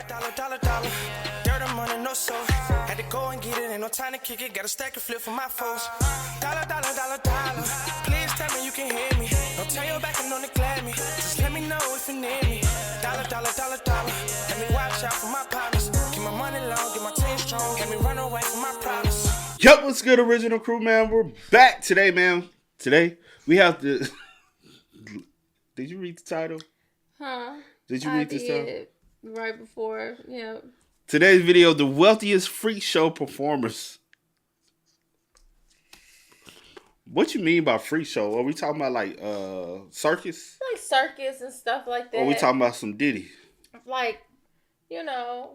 Dollar. Dirt and money, no soul. Had to go and get it, ain't no time to kick it. Got a stack and flip for my foes. Dollar. Please tell me you can hear me. Don't turn your back and don't neglect me. Just let me know if you need me. Dollar. Let me watch out for my partners. Keep my money long, get my team strong. Let me run away from my problems. Yup, what's good, original crew, man? We're back today, man. Today, we have to... Did you read the title? Huh? Did you read this title? Right before, yeah. Today's video, the wealthiest freak show performers. What you mean by freak show? Are we talking about like circus? Like circus and stuff like that. Or are we talking about some Diddy? Like, you know.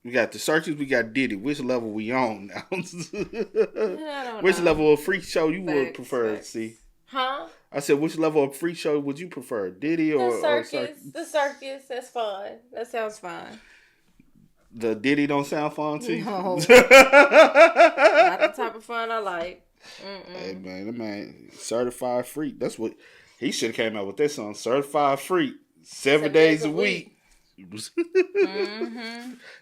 We got the circus, we got Diddy. Which level we on now? I don't Which know. level of freak show you would prefer to see? Huh? I said, which level of freak show would you prefer? Diddy or circus? The circus, that's fun. That sounds fun. The Diddy don't sound fun to you? No. Not the type of fun I like. Hey, man, that man, certified freak. That's what, he should have came out with that song. Certified freak. 7 days a week.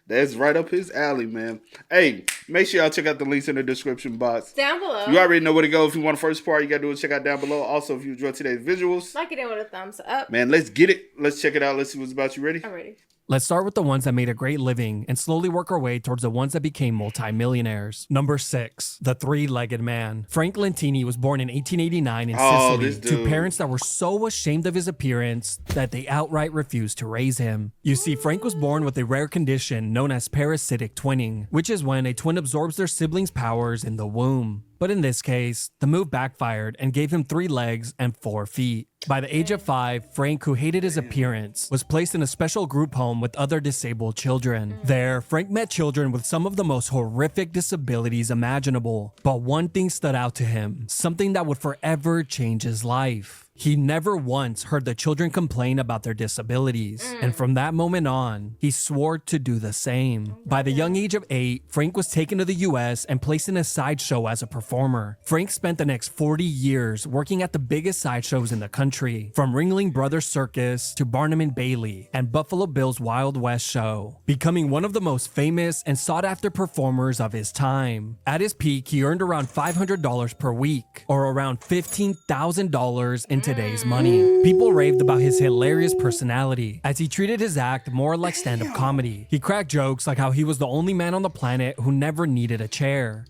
That's right up his alley, man. Hey, make sure y'all check out the links in the description box. Down below. You already know where to go. If you want the first part, you got to do is check out down below. Also, if you enjoyed today's visuals, like it in with a thumbs up. Man, let's get it. Let's check it out. Let's see what's about. You ready? I'm ready. Let's start with the ones that made a great living and slowly work our way towards the ones that became multimillionaires. Number 6, the three-legged man. Frank Lentini was born in 1889 in Sicily to parents that were so ashamed of his appearance that they outright refused to raise him. You see, Frank was born with a rare condition known as parasitic twinning, which is when a twin absorbs their siblings' powers in the womb. But in this case, the move backfired and gave him 3 legs and 4 feet. By the age of 5, Frank, who hated his appearance, was placed in a special group home with other disabled children. There, Frank met children with some of the most horrific disabilities imaginable. But one thing stood out to him, something that would forever change his life. He never once heard the children complain about their disabilities, and from that moment on, he swore to do the same. By the young age of 8, Frank was taken to the US and placed in a sideshow as a performer. Frank spent the next 40 years working at the biggest sideshows in the country, from Ringling Brothers Circus to Barnum and Bailey and Buffalo Bill's Wild West show, becoming one of the most famous and sought-after performers of his time. At his peak, he earned around $500 per week, or around $15,000 in today's money. People raved about his hilarious personality, as he treated his act more like stand-up comedy. He cracked jokes like how he was the only man on the planet who never needed a chair.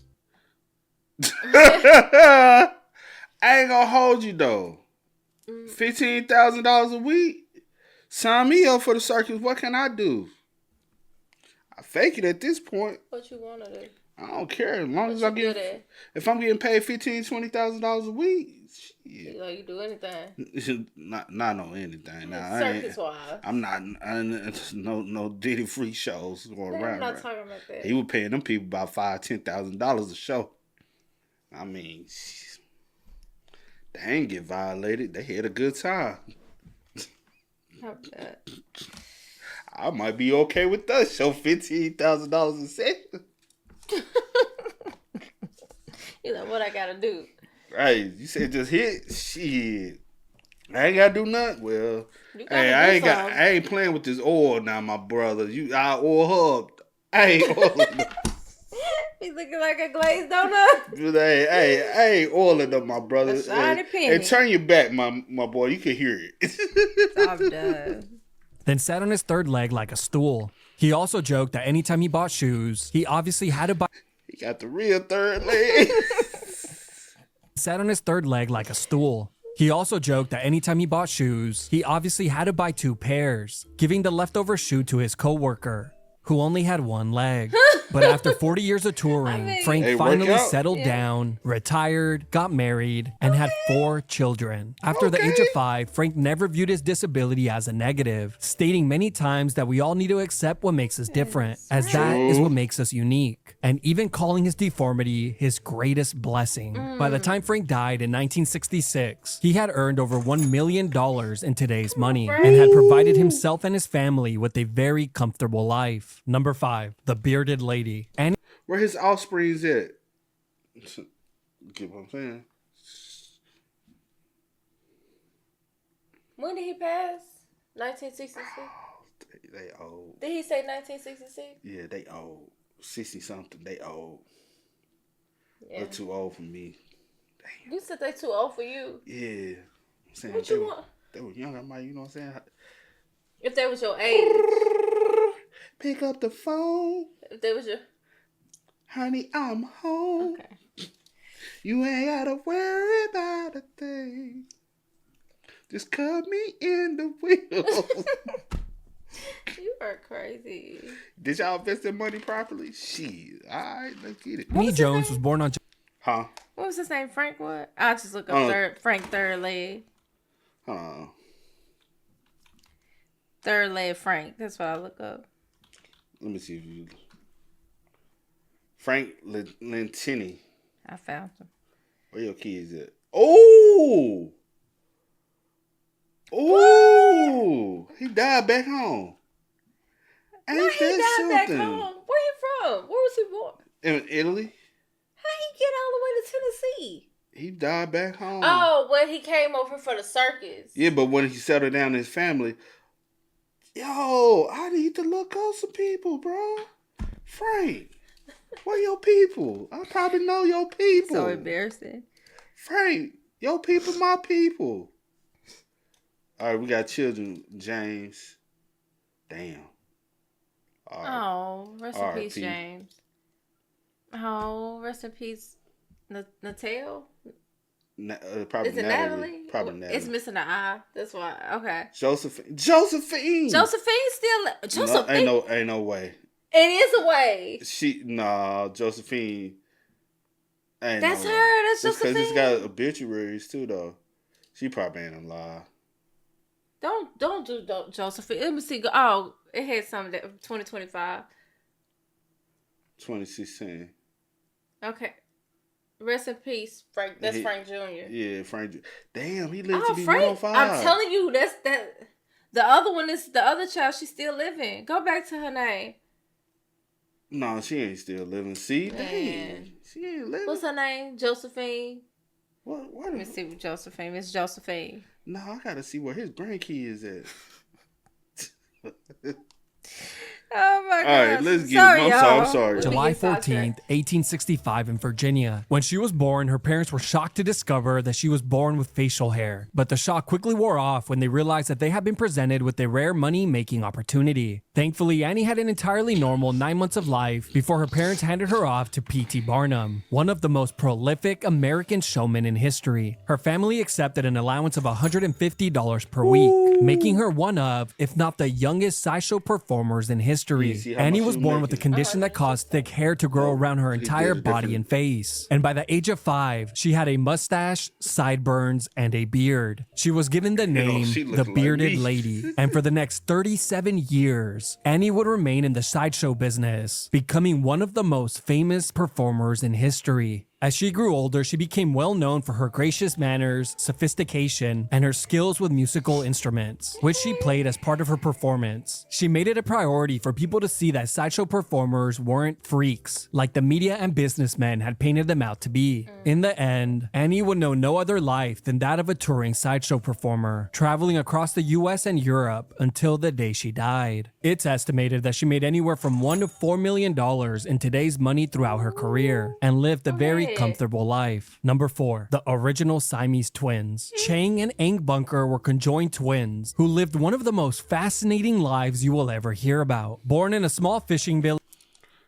I ain't gonna hold you though. $15,000 a week? Sign me up for the circus. What can I do? I fake it at this point. What you want to do? I don't care as long as I get. If I'm getting paid $15,000-$20,000 a week, shit. Like you do anything. Not on anything. Now Circus wise. I'm not no Diddy free shows or around. I'm not talking about that. He was paying them people about $5,000-$10,000 a show. I mean, they ain't get violated. They had a good time. I might be okay with that. Show $15,000 a session. You know what I gotta do? Right, you said just hit. Shit, I ain't gotta do nothing. Well, hey, I ain't playing with this oil now, my brother. I oil her up. I ain't oiling up. He's looking like a glazed donut. Hey, I ain't oiling up, my brother. A shiny penny. And turn your back, my boy. You can hear it. I'm done. Then sat on his third leg like a stool. He also joked that anytime he bought shoes, he obviously had to buy... He got the real third leg. Sat on his third leg like a stool. He also joked that anytime he bought shoes, he obviously had to buy 2 pairs, giving the leftover shoe to his coworker, who only had 1 leg. But after 40 years of touring, Frank finally settled down, retired, got married, and had 4 children. After the age of 5, Frank never viewed his disability as a negative, stating many times that we all need to accept what makes us different, as that is what makes us unique, and even calling his deformity his greatest blessing. By the time Frank died in 1966, he had earned over $1 million in today's money, and had provided himself and his family with a very comfortable life. Number 5, the bearded lady. And where his offspring's at? Get what I'm saying? When did he pass? 1966? They old. Did he say 1966? Yeah, they old. 60-something. They old. Yeah. They're too old for me. Damn. You said they too old for you. Yeah. I'm saying What you want? They were young. I might, you know what I'm saying? If they was your age. Pick up the phone. If they was your... Honey, I'm home. Okay. You ain't gotta worry about a thing. Just cut me in the wheel. You are crazy. Did y'all invest their money properly? Shit. Alright, let's get it. Annie Jones was born on... Huh? What was his name? Frank what? I'll just look up Frank Third Leg. Third Leg Frank. That's what I look up. Let me see if you... Frank Lentini. I found him. Where your kids at? Oh! Oh! He died back home. Ain't He that died back something? home. Where he from? Where was he born? In Italy. How he get all the way to Tennessee? He died back home. Oh, when he came over for the circus. Yeah, but when he settled down his family, yo, I need to look up some people, bro. Frank, where your people? I probably know your people. So embarrassing. Frank, your people, my people. All right, we got children. James. Damn. All right. Oh, rest in peace, R.I.P. James. Oh, rest in peace, Natal. Probably Is it Natalie. Probably Natalie. It's missing an I. That's why. Okay. Josephine. Josephine still. Josephine. No, ain't no way. It is a way. Josephine. Ain't That's no her. way. That's Josephine. Because it's got obituaries too, though. She probably ain't alive. Don't do Josephine. Let me see. Oh, it had something that 2025. 2016. Okay. Rest in peace, Frank. That's Frank Jr. Yeah, Frank. Damn, he lived to be Frank. 105. I'm telling you, that's that. The other one is the other child. She's still living. Go back to her name. No, she ain't still living. See, Man. dang, she ain't living. What's her name? Josephine. What? Let me see what Josephine. It's Josephine. No, I gotta see where his grandkids at. Oh my god. All right, let's get it. I'm sorry. July 14th, 1865 in Virginia. When she was born, her parents were shocked to discover that she was born with facial hair. But the shock quickly wore off when they realized that they had been presented with a rare money-making opportunity. Thankfully, Annie had an entirely normal 9 months of life before her parents handed her off to P.T. Barnum, one of the most prolific American showmen in history. Her family accepted an allowance of $150 per week, making her one of, if not the youngest sideshow performers in history. Annie was born with a condition that caused thick hair to grow around her entire body and face. And by the age of 5, she had a mustache, sideburns, and a beard. She was given the name the Bearded Lady. And for the next 37 years, Annie would remain in the sideshow business, becoming one of the most famous performers in history. As she grew older, she became well known for her gracious manners, sophistication, and her skills with musical instruments, which she played as part of her performance. She made it a priority for people to see that sideshow performers weren't freaks, like the media and businessmen had painted them out to be. In the end, Annie would know no other life than that of a touring sideshow performer, traveling across the US and Europe until the day she died. It's estimated that she made anywhere from $1 to $4 million in today's money throughout her career, and lived a very comfortable life. Number 4, the original Siamese twins. Chang and Ang Bunker were conjoined twins who lived one of the most fascinating lives you will ever hear about. Born in a small fishing village.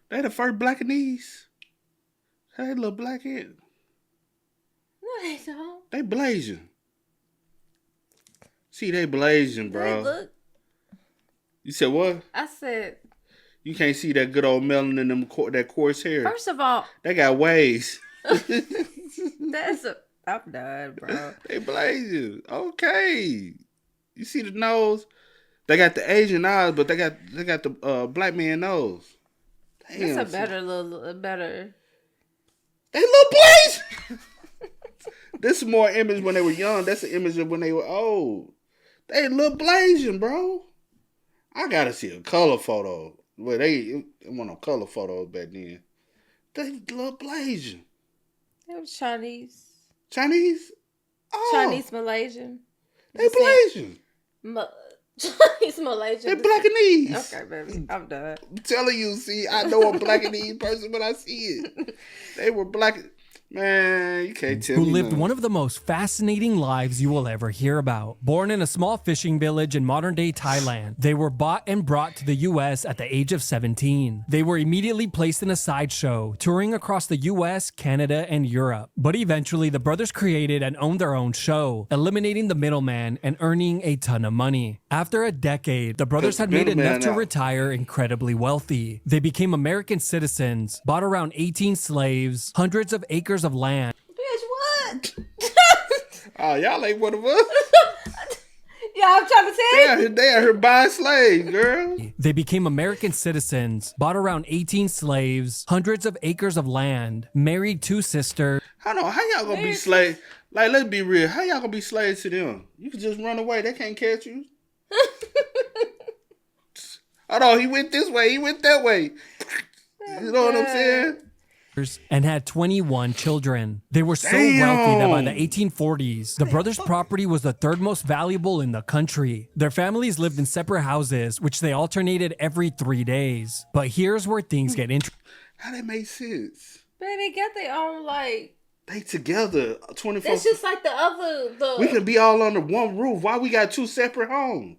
They the first Blackanese. Hey, little blackhead. No, they don't. They blazing. See, they blazing, bro. Look. You said what? I said. You can't see that good old melon in them that coarse hair. First of all, they got waves. I'm done, bro. They blazing. Okay. You see the nose? They got the Asian eyes, but they got the black man nose. Damn. That's a better. They look blazing. This is more image when they were young. That's the image of when they were old. They look blazing, bro. I gotta see a color photo. Well, they want no color photos back then. They look blazing. They were Chinese. Chinese? Oh. Chinese, Malaysian. They blazing. He's Malaysian. They're Blackanese. Okay, baby. I'm done. I'm telling you, see, I know a Blackanese person when I see it. They were black. Man, you can't tell me. Who lived nothing. one of the most fascinating lives you will ever hear about. Born in a small fishing village in modern-day Thailand, they were bought and brought to the U.S. at the age of 17. They were immediately placed in a sideshow, touring across the U.S., Canada, and Europe. But eventually, the brothers created and owned their own show, eliminating the middleman and earning a ton of money. After a decade, the brothers had made enough to retire incredibly wealthy. They became American citizens, bought around 18 slaves, hundreds of acres of land. Bitch, what? Oh, y'all ain't one of us. Yeah, I'm trying to tell you. They out here buying slaves, girl. They became American citizens, bought around 18 slaves, hundreds of acres of land, married 2 sisters. Hold on, how y'all gonna be slaves? Like, let's be real. How y'all gonna be slaves to them? You can just run away. They can't catch you. Hold on, he went this way. He went that way. You know what I'm saying? And had 21 children. They were so wealthy that by the 1840s, the brothers' property was the 3rd most valuable in the country. Their families lived in separate houses, which they alternated every 3 days. But here's where things get interesting. How that make sense? Man, they got their own, like... They together 24. It's just like the other... We could be all under one roof. Why we got 2 separate homes?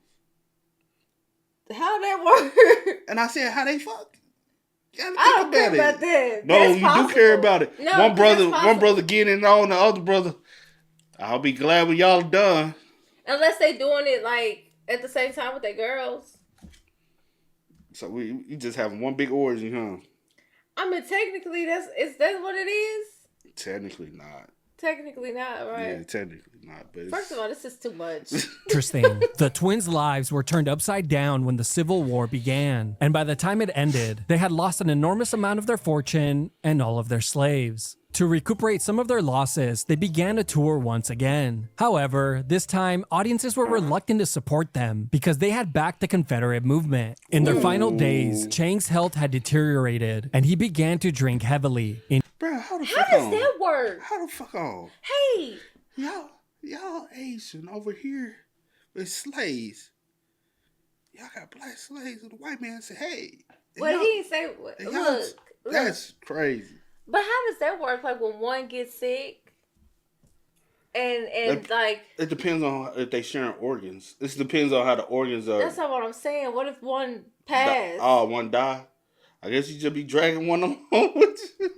How that work? And I said, how they fuck? I don't care about that. No, That's you possible. do care about it. No, one brother getting on the other brother. I'll be glad when y'all done. Unless they doing it like at the same time with their girls. So you just having one big orgy, huh? I mean, technically, that's what it is. Technically not. Technically not, right? Yeah, technically not. But First of all, this is too much. Interesting. The twins' lives were turned upside down when the Civil War began, and by the time it ended, they had lost an enormous amount of their fortune and all of their slaves. To recuperate some of their losses, they began a tour once again. However, this time, audiences were reluctant to support them because they had backed the Confederate movement. In their final days, Chang's health had deteriorated, and he began to drink heavily. Bro, how does that work? How the fuck on? Hey! Y'all Asian over here with slaves. Y'all got black slaves, and the white man said, hey. Well, he didn't say, look. That's crazy. But how does that work? Like when one gets sick and like... It depends on if they sharing organs. This depends on how the organs are. That's not what I'm saying. What if one passed? One die? I guess you just be dragging one of them home with you.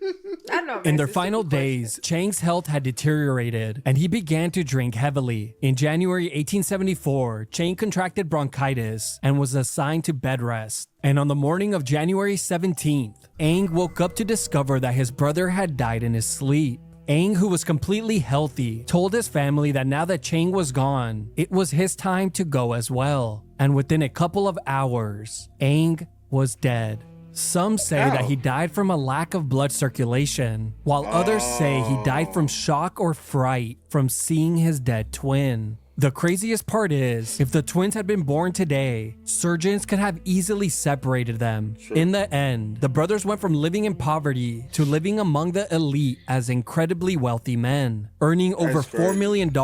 I know. In their final days, Chang's health had deteriorated, and he began to drink heavily. In January 1874, Chang contracted bronchitis and was assigned to bed rest. And on the morning of January 17th, Ang woke up to discover that his brother had died in his sleep. Ang, who was completely healthy, told his family that now that Chang was gone, it was his time to go as well. And within a couple of hours, Ang was dead. Some say that he died from a lack of blood circulation, while others say he died from shock or fright from seeing his dead twin. The craziest part is, if the twins had been born today, surgeons could have easily separated them. Sure. In the end, the brothers went from living in poverty to living among the elite as incredibly wealthy men, earning over $4 million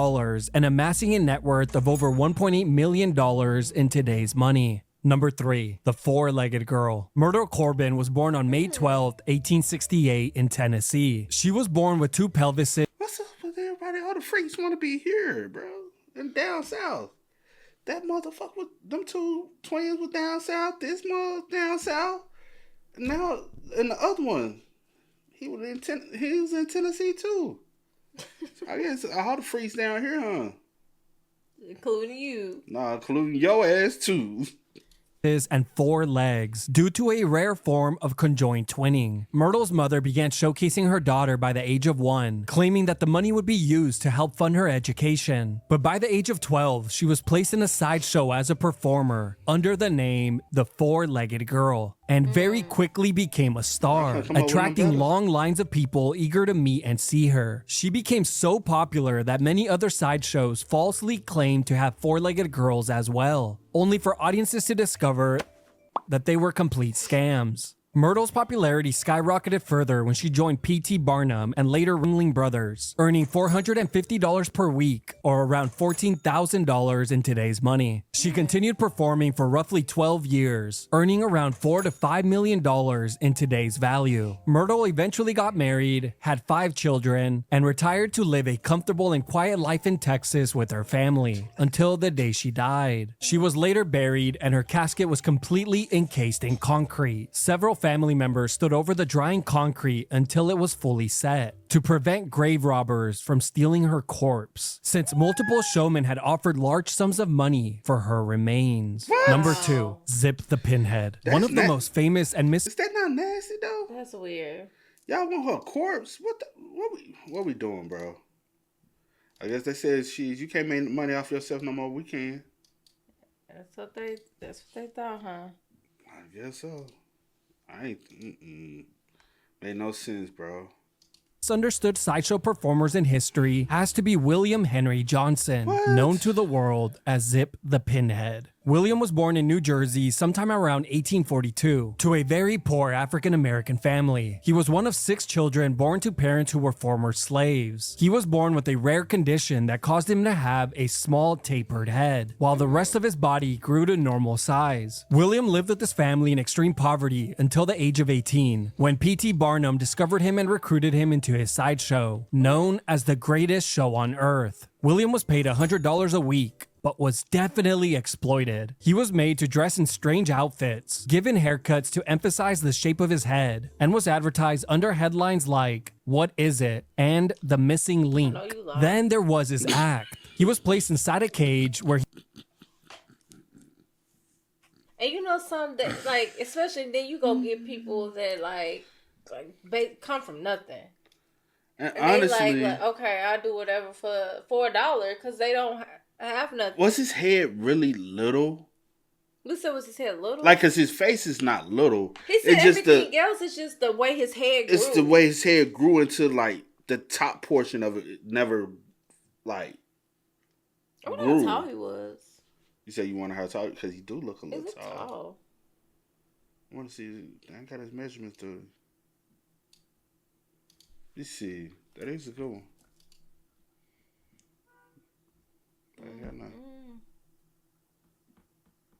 and amassing a net worth of over $1.8 million in today's money. Number 3, the 4-legged girl. Myrtle Corbin was born on May 12, 1868 in Tennessee. She was born with 2 pelvises. What's up with everybody? All the freaks want to be here, bro. And down south. That motherfucker with them 2 twins was down south. This mother down south. And now, and the other one, he was in Tennessee too. So I guess all the freaks down here, huh? Including you. Nah, including your ass too. And 4 legs due to a rare form of conjoined twinning. Myrtle's mother began showcasing her daughter by the age of 1, claiming that the money would be used to help fund her education. But by the age of 12, she was placed in a sideshow as a performer under the name The 4-Legged Girl, and very quickly became a star, attracting long lines of people eager to meet and see her. She became so popular that many other sideshows falsely claimed to have 4-legged girls as well, only for audiences to discover that they were complete scams. Myrtle's popularity skyrocketed further when she joined P.T. Barnum and later Ringling Brothers, earning $450 per week, or around $14,000 in today's money. She continued performing for roughly 12 years, earning around $4 to $5 million in today's value. Myrtle eventually got married, had 5 children, and retired to live a comfortable and quiet life in Texas with her family, until the day she died. She was later buried, and her casket was completely encased in concrete. Several family members stood over the drying concrete until it was fully set to prevent grave robbers from stealing her corpse, since multiple showmen had offered large sums of money for her remains. What? Number 2, Zip the Pinhead. One of the most famous and Is that not nasty though? That's weird. Y'all want her corpse? What we doing, bro? I guess they said you can't make money off yourself no more. We can. That's what they thought, huh? I guess so. I ain't made no sense, bro. Misunderstood sideshow performers in history has to be William Henry Johnson, known to the world as Zip the Pinhead. William was born in New Jersey sometime around 1842 to a very poor African-American family. He was one of 6 children born to parents who were former slaves. He was born with a rare condition that caused him to have a small tapered head, while the rest of his body grew to normal size. William lived with his family in extreme poverty until the age of 18, when P.T. Barnum discovered him and recruited him into his sideshow, known as the greatest show on earth. William was paid $100 a week, but was definitely exploited. He was made to dress in strange outfits, given haircuts to emphasize the shape of his head, and was advertised under headlines like, "What is it?" and "The Missing Link." Then there was his act. He was placed inside a cage where And you know something that, like, especially then you go get people that like come from nothing. And And honestly, they like, okay, I'll do whatever for $1 because they don't have nothing. was his head really little? You said was his head little? Like, cause his face is not little. He said it's just everything else is just the way his head grew. It's the way his head grew into like the top portion of it. It never like. I wonder how tall he was. You said you wonder how tall because he do look a little He tall. tall. I want to see. I ain't got his measurements though. Let's see. That is a good one. I ain't got nothing.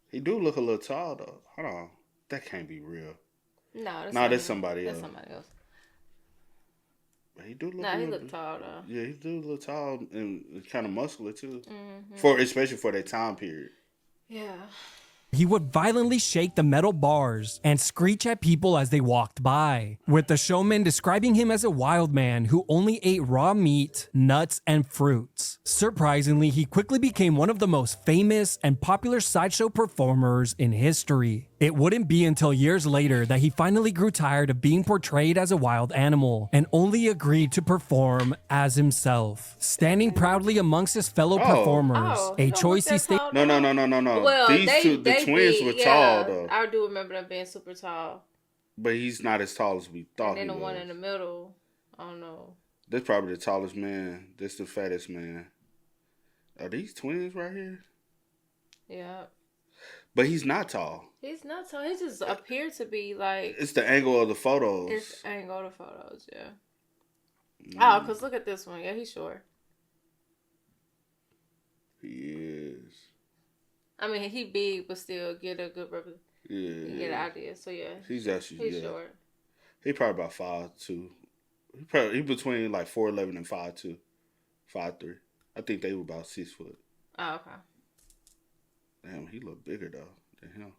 He do look a little tall though. Hold on. That can't be real. No, that's somebody else. That's somebody else. But he do look. He look tall though. Yeah, he do look tall and kind of muscular too. Mm-hmm. Especially for that time period. Yeah. he would violently shake the metal bars and screech at people as they walked by, with the showman describing him as a wild man who only ate raw meat, nuts, and fruits. Surprisingly, he quickly became one of the most famous and popular sideshow performers in history. It wouldn't be until years later that he finally grew tired of being portrayed as a wild animal and only agreed to perform as himself, standing proudly amongst his fellow performers, a choice he stayed. No. Well, The twins were tall though. I do remember them being super tall. But he's not as tall as we thought. And then he the was. one in the middle, I don't know. That's probably the tallest man. That's the fattest man. Are these twins right here? Yeah. But he's not tall. He's not tall. He just appeared to be like. It's the angle of the photos. It's the angle of the photos, yeah. Oh, because look at this one. Yeah, he's short. He is. I mean, he big, but still get a good get an idea. So yeah, he's actually he's short. He probably about 5'2". He between like 4'11" and 5'2", 5'3". I think they were about 6 foot. Oh, okay. Damn, he look bigger though than him.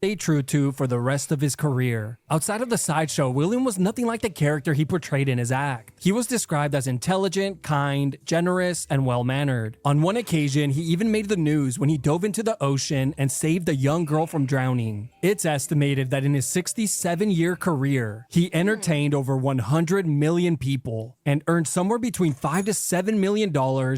Stayed true to for the rest of his career. Outside of the sideshow, William was nothing like the character he portrayed in his act. He was described as intelligent, kind, generous, and well-mannered. On one occasion, he even made the news when he dove into the ocean and saved a young girl from drowning. It's estimated that in his 67-year career, he entertained over 100 million people and earned somewhere between $5 to $7 million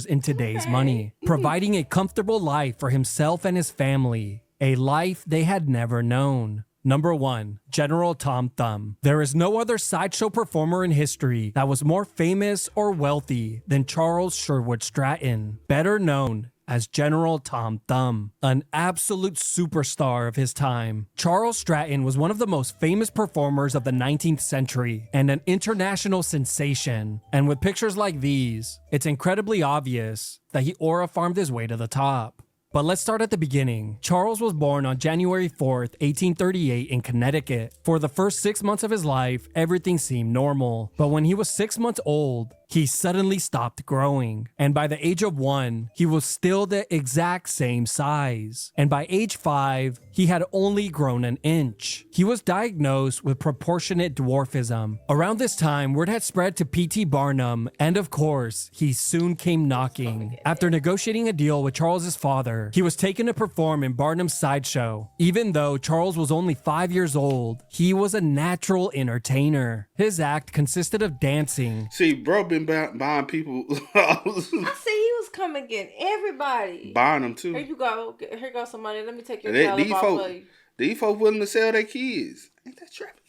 in today's money, providing a comfortable life for himself and his family. A life they had never known. Number 1, General Tom Thumb. There is no other sideshow performer in history that was more famous or wealthy than Charles Sherwood Stratton, better known as General Tom Thumb, an absolute superstar of his time. Charles Stratton was one of the most famous performers of the 19th century and an international sensation. And with pictures like these, it's incredibly obvious that he aura farmed his way to the top. But let's start at the beginning. Charles was born on January 4th, 1838 in Connecticut. For the first 6 months of his life, everything seemed normal. But when he was 6 months old, he suddenly stopped growing. And by the age of 1, he was still the exact same size. And by age 5, he had only grown an inch. He was diagnosed with proportionate dwarfism. Around this time, word had spread to P.T. Barnum, and of course, he soon came knocking. After negotiating a deal with Charles's father, he was taken to perform in Barnum's sideshow. Even though Charles was only 5 years old, he was a natural entertainer. His act consisted of dancing. See, bro been buying people. I see he was coming getting everybody. Buying them too. Here you go. Here goes some money. Let me take your child off for you. These folks willing to sell their kids. Ain't that trafficking?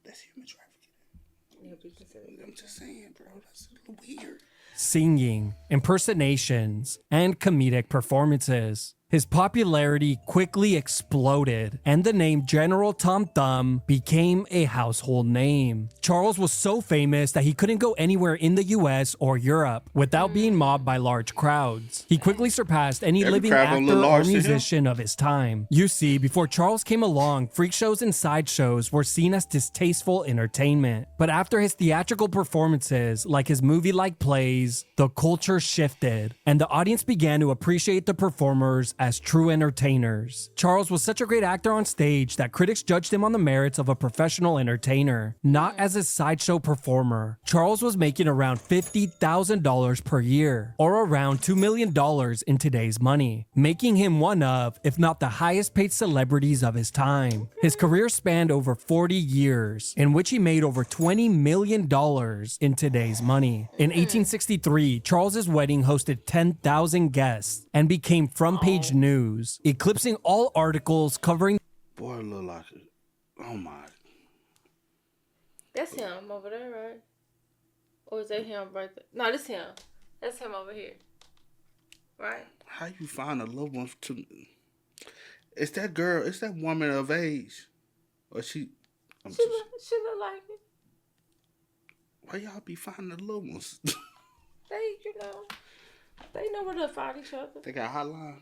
That's human trafficking. I'm just saying, bro. That's a little weird. Singing, impersonations, and comedic performances. His popularity quickly exploded, and the name General Tom Thumb became a household name. Charles was so famous that he couldn't go anywhere in the US or Europe without being mobbed by large crowds. He quickly surpassed any living actor or musician of his time. You see, before Charles came along, freak shows and sideshows were seen as distasteful entertainment. But after his theatrical performances, like his movie-like plays, the culture shifted, and the audience began to appreciate the performers as true entertainers. Charles was such a great actor on stage that critics judged him on the merits of a professional entertainer, not as a sideshow performer. Charles was making around $50,000 per year, or around $2 million in today's money, making him one of, if not the highest paid celebrities of his time. His career spanned over 40 years, in which he made over $20 million in today's money. In 1863, Charles's wedding hosted 10,000 guests and became front-page news, eclipsing all articles covering. Boy, it look like it. Oh my. That's him over there, right? Or is that him right there? No, this him. That's him over here. Right? How you find a loved one to... It's that girl, it's that woman of age. Or she look like it. Why y'all be finding the little ones? They know where to find each other. They got hotline.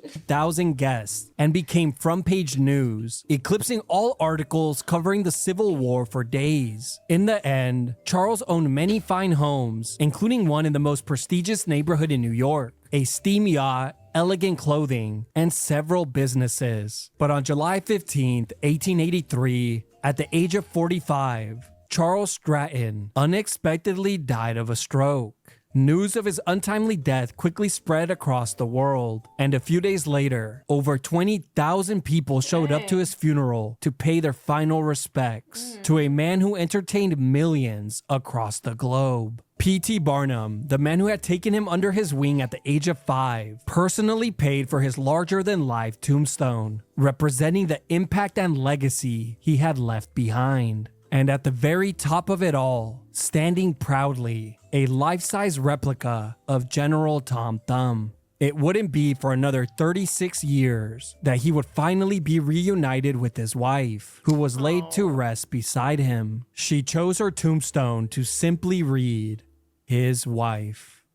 1,000 guests and became front-page news, eclipsing all articles covering the Civil War for days. In the end, Charles owned many fine homes, including one in the most prestigious neighborhood in New York, a steam yacht, elegant clothing, and several businesses. But on July 15th, 1883, at the age of 45, Charles Stratton unexpectedly died of a stroke. News of his untimely death quickly spread across the world, and a few days later, over 20,000 people showed up to his funeral to pay their final respects to a man who entertained millions across the globe. P.T. Barnum, the man who had taken him under his wing at the age of 5, personally paid for his larger-than-life tombstone, representing the impact and legacy he had left behind. And at the very top of it all, standing proudly, a life-size replica of General Tom Thumb. It wouldn't be for another 36 years that he would finally be reunited with his wife, who was laid to rest beside him. She chose her tombstone to simply read, "His wife."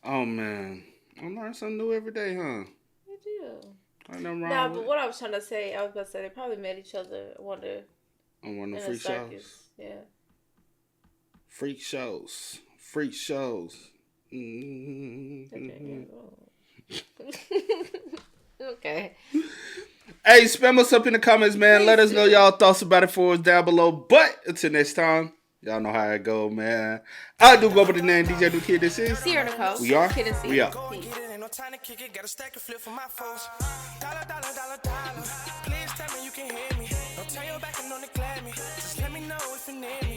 Oh man, I learn something new every day, huh? You do. Ain't nothing wrong Nah, with but it. what I was trying to say, I was about to say they probably met each other. I wonder. On one of the In a freak shows. circus. Yeah. Freak shows. Freak shows. Mm-hmm. Okay. Hey, spam us up in the comments, man. Let us know y'all thoughts about it for us down below. But until next time, y'all know how it go, man. I do go by the name DJ Do Kid. This is Sierra Nicole. We are. Kid and C. We are. Go and get it, ain't no time to kick it. Got a stack of flip for my folks. Dollar, dollar, dollar, dollar. Please tell me you can hear me. Don't turn your back and don't neglect me. Just let me know if you need me.